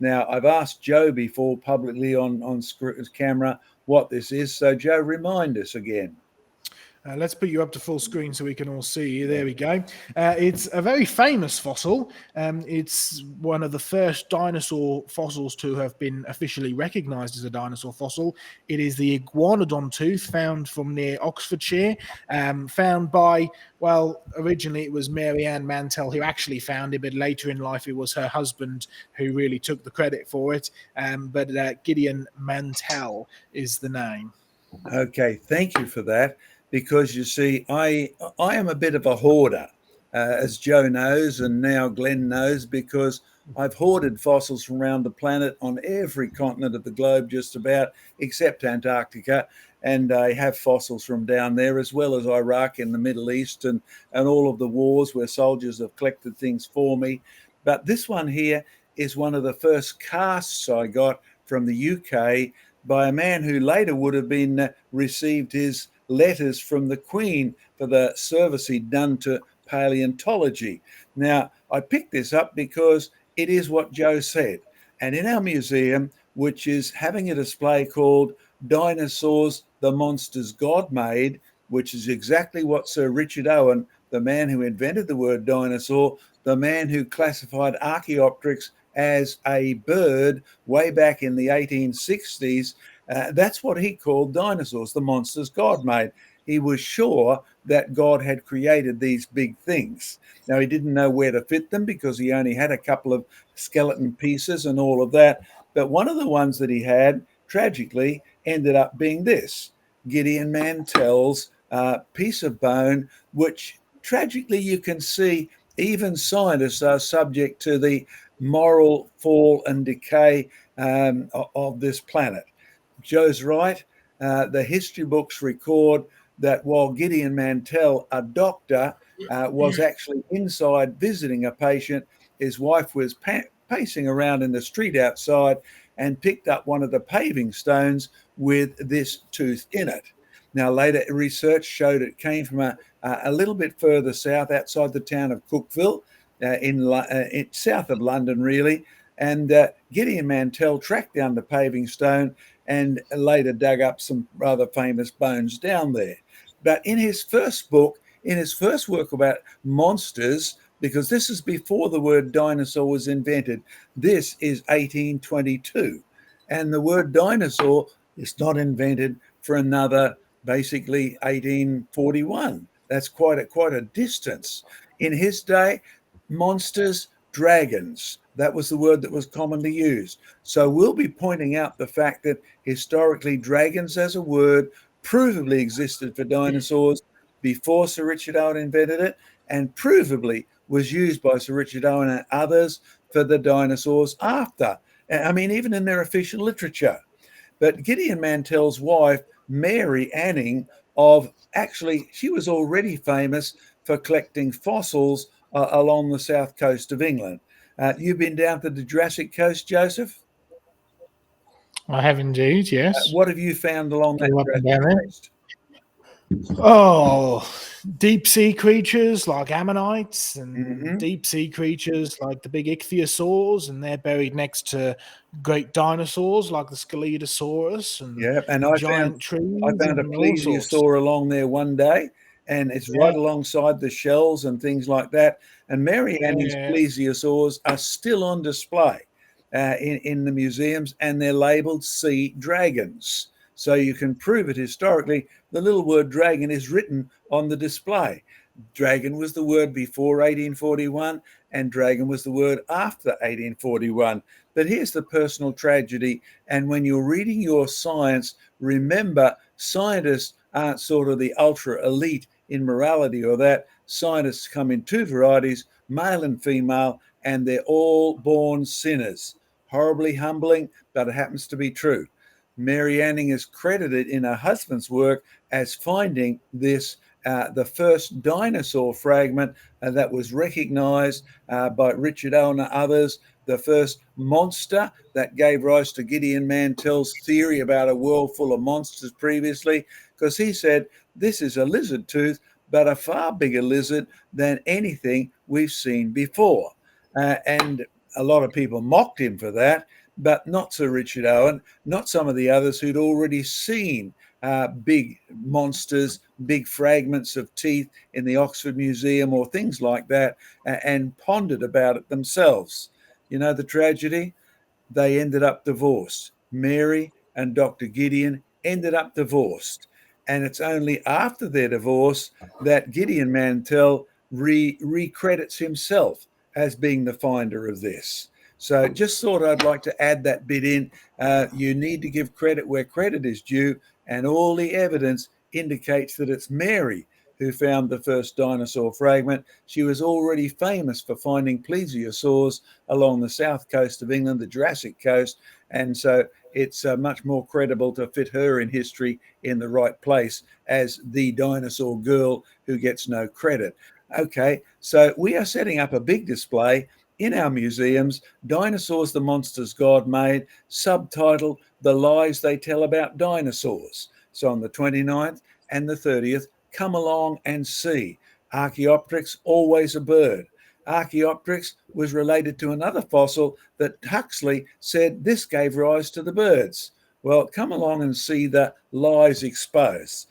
Now, I've asked Joe before publicly on camera what this is. So, Joe, remind us again. Let's put you up to full screen so we can all see you. There we go. It's a very famous fossil. It's one of the first dinosaur fossils to have been officially recognized as a dinosaur fossil. It is the iguanodon tooth found from near Oxfordshire, found by, well, originally it was Mary Ann Mantell who actually found it, but later in life it was her husband who really took the credit for it. But Gideon Mantell is the name. Okay, thank you for that. Because you see, I am a bit of a hoarder, as Joe knows, and now Glenn knows, because I've hoarded fossils from around the planet on every continent of the globe, just about, except Antarctica. And I have fossils from down there, as well as Iraq and the Middle East, and all of the wars where soldiers have collected things for me. But this one here is one of the first casts I got from the UK by a man who later would have been received his letters from the Queen for the service he'd done to paleontology. Now, I picked this up because it is what Joe said. And in our museum, which is having a display called Dinosaurs, the Monsters God Made, which is exactly what Sir Richard Owen, the man who invented the word dinosaur, the man who classified Archaeopteryx as a bird way back in the 1860s, that's what he called dinosaurs, the monsters God made. He was sure that God had created these big things. Now, he didn't know where to fit them because he only had a couple of skeleton pieces and all of that. But one of the ones that he had, tragically, ended up being this Gideon Mantell's piece of bone, which tragically you can see even scientists are subject to the moral fall and decay of this planet. Joe's right. The history books record that while Gideon Mantell, a doctor, was actually inside visiting a patient, his wife was pacing around in the street outside and picked up one of the paving stones with this tooth in it. Now, later research showed it came from a little bit further south, outside the town of Cookville, in south of London, really. And Gideon Mantell tracked down the paving stone and later dug up some rather famous bones down there. But in his first book, in his first work about monsters, because this is before the word dinosaur was invented, this is 1822. And the word dinosaur is not invented for another, basically, 1841. That's quite a distance. In his day, monsters, dragons. That was the word that was commonly used. So we'll be pointing out the fact that historically dragons as a word provably existed for dinosaurs before Sir Richard Owen invented it, and provably was used by Sir Richard Owen and others for the dinosaurs after. I mean, even in their official literature. But Gideon Mantell's wife, Mary Anning, she was already famous for collecting fossils along the south coast of England. You've been down to the Jurassic Coast, Joseph? I have indeed, yes. What have you found along that Go up and down Jurassic there. Coast? Oh, deep sea creatures like ammonites and Mm-hmm. deep sea creatures like the big ichthyosaurs, and they're buried next to great dinosaurs like the Scelidosaurus and Yeah, and giant I trees found a and all sorts. plesiosaur along there one day, and it's Yeah, right alongside the shells and things like that. And Mary Anning's yeah. plesiosaurs are still on display in the museums, and they're labelled sea dragons. So you can prove it historically. The little word dragon is written on the display. Dragon was the word before 1841, and dragon was the word after 1841. But here's the personal tragedy. And when you're reading your science, remember scientists aren't sort of the ultra elite in morality or that. Scientists come in two varieties, male and female, and they're all born sinners. Horribly humbling, but it happens to be true. Mary Anning is credited in her husband's work as finding this, the first dinosaur fragment that was recognized by Richard Owen and others, the first monster that gave rise to Gideon Mantell's theory about a world full of monsters previously, because he said this is a lizard tooth, but a far bigger lizard than anything we've seen before. And a lot of people mocked him for that, but not Sir Richard Owen, not some of the others who'd already seen big monsters, big fragments of teeth in the Oxford Museum or things like that, and pondered about it themselves. You know the tragedy? They ended up divorced. Mary and Dr. Gideon ended up divorced. And it's only after their divorce that Gideon Mantell recredits himself as being the finder of this. So just thought I'd like to add that bit in. You need to give credit where credit is due, and all the evidence indicates that it's Mary who found the first dinosaur fragment. She was already famous for finding plesiosaurs along the south coast of England, the Jurassic coast, and so it's much more credible to fit her in history in the right place as the dinosaur girl who gets no credit. Okay, so we are setting up a big display in our museums, Dinosaurs, the Monsters God Made, subtitled The Lies They Tell About Dinosaurs. So on the 29th and the 30th, come along and see. Archaeopteryx, always a bird. Archaeopteryx was related to another fossil that Huxley said this gave rise to the birds. Well, come along and see the lies exposed.